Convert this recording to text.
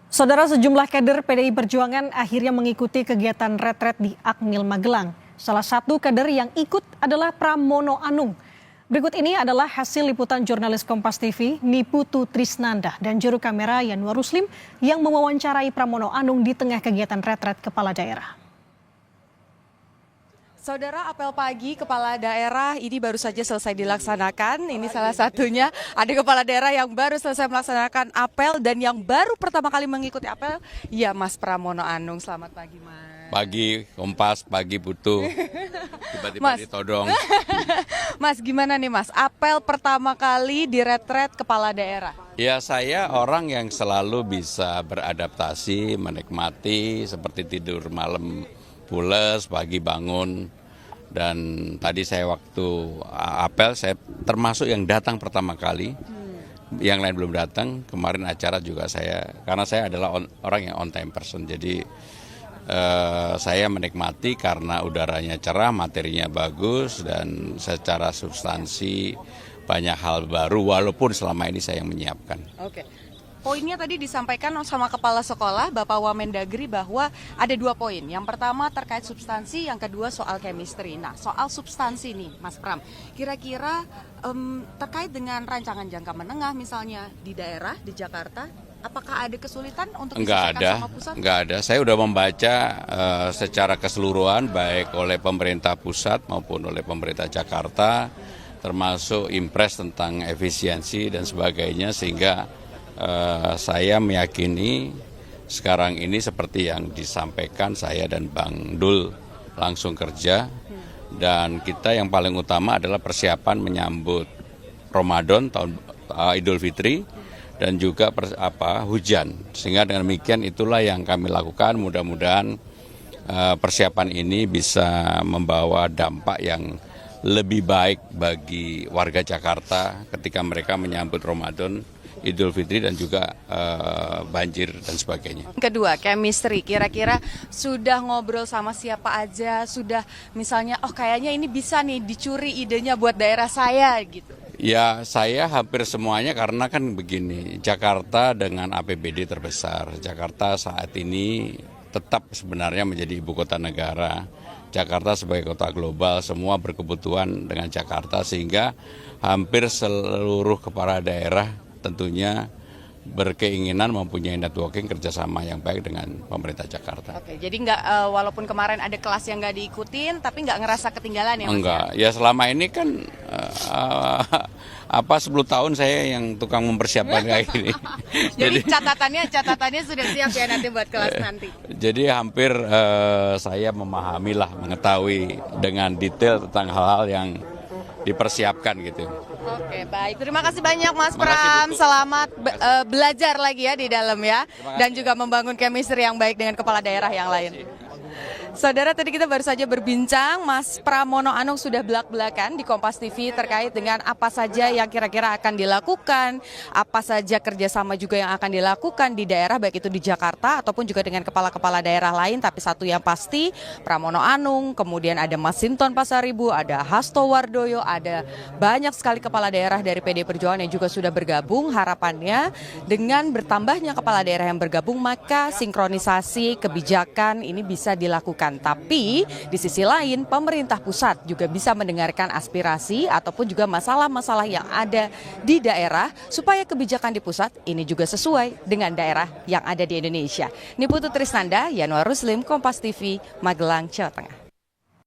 Saudara, sejumlah kader PDI Perjuangan akhirnya mengikuti kegiatan retret di Akmil Magelang. Salah satu kader yang ikut adalah Pramono Anung. Berikut ini adalah hasil liputan jurnalis Kompas TV Niputu Trisnanda dan juru kamera Yanuar Ruslim yang mewawancarai Pramono Anung di tengah kegiatan retret kepala daerah. Saudara, apel pagi kepala daerah ini baru saja selesai dilaksanakan. Ini salah satunya ada kepala daerah yang baru selesai melaksanakan apel dan yang baru pertama kali mengikuti apel, ya Mas Pramono Anung. Selamat pagi, Mas. Pagi Kompas, pagi Putu, tiba-tiba ditodong. Mas, gimana nih Mas, apel pertama kali di retret kepala daerah? Ya, saya orang yang selalu bisa beradaptasi, menikmati seperti tidur malam pules, pagi bangun. Dan tadi saya waktu apel, saya termasuk yang datang pertama kali. Yang lain belum datang. Kemarin acara juga saya, karena saya adalah orang yang on time person. Jadi saya menikmati karena udaranya cerah, materinya bagus, dan secara substansi banyak hal baru walaupun selama ini saya yang menyiapkan. Oke. Poinnya tadi disampaikan sama Kepala Sekolah, Bapak Wamendagri, bahwa ada 2 poin. Yang pertama terkait substansi, yang kedua soal chemistry. Nah, soal substansi nih, Mas Pram, kira-kira terkait dengan rancangan jangka menengah misalnya di daerah, di Jakarta, apakah ada kesulitan untuk diselesaikan sama pusat? Enggak ada. Saya sudah membaca secara keseluruhan, baik oleh pemerintah pusat maupun oleh pemerintah Jakarta, termasuk impres tentang efisiensi dan sebagainya, sehingga saya meyakini sekarang ini seperti yang disampaikan saya dan Bang Dul langsung kerja, dan kita yang paling utama adalah persiapan menyambut Ramadan tahun Idul Fitri dan juga hujan, sehingga dengan demikian itulah yang kami lakukan. Mudah-mudahan persiapan ini bisa membawa dampak yang lebih baik bagi warga Jakarta ketika mereka menyambut Ramadan, Idul Fitri, dan juga banjir dan sebagainya. Kedua, chemistry. Kira-kira sudah ngobrol sama siapa aja? Sudah misalnya, oh kayaknya ini bisa nih dicuri idenya buat daerah saya gitu. Ya, saya hampir semuanya, karena kan begini, Jakarta dengan APBD terbesar. Jakarta saat ini tetap sebenarnya menjadi ibu kota negara. Jakarta sebagai kota global, semua berkebutuhan dengan Jakarta, sehingga hampir seluruh kepala daerah tentunya berkeinginan mempunyai networking kerjasama yang baik dengan pemerintah Jakarta. Oke, jadi walaupun kemarin ada kelas yang nggak diikutin, tapi nggak ngerasa ketinggalan ya Mas? Enggak, ya selama ini kan 10 tahun saya yang tukang mempersiapkan kayak gini. Jadi catatannya sudah siap ya nanti buat kelas nanti. Jadi hampir saya memahamilah, mengetahui dengan detail tentang hal-hal yang dipersiapkan gitu. Oke, baik. Terima kasih banyak Mas Pram. Selamat belajar lagi ya di dalam ya. Dan juga membangun chemistry yang baik dengan kepala daerah yang lain. Saudara, tadi kita baru saja berbincang, Mas Pramono Anung sudah belak-belakan di Kompas TV terkait dengan apa saja yang kira-kira akan dilakukan, apa saja kerjasama juga yang akan dilakukan di daerah, baik itu di Jakarta ataupun juga dengan kepala-kepala daerah lain. Tapi satu yang pasti, Pramono Anung, kemudian ada Mas Sinton Pasaribu, ada Hasto Wardoyo, ada banyak sekali kepala daerah dari PDI Perjuangan yang juga sudah bergabung. Harapannya dengan bertambahnya kepala daerah yang bergabung, maka sinkronisasi kebijakan ini bisa dilakukan. Tapi di sisi lain pemerintah pusat juga bisa mendengarkan aspirasi ataupun juga masalah-masalah yang ada di daerah supaya kebijakan di pusat ini juga sesuai dengan daerah yang ada di Indonesia. Niputu Trisnanda, Yanuar Ruslim, Kompas TV, Magelang, Jawa Tengah.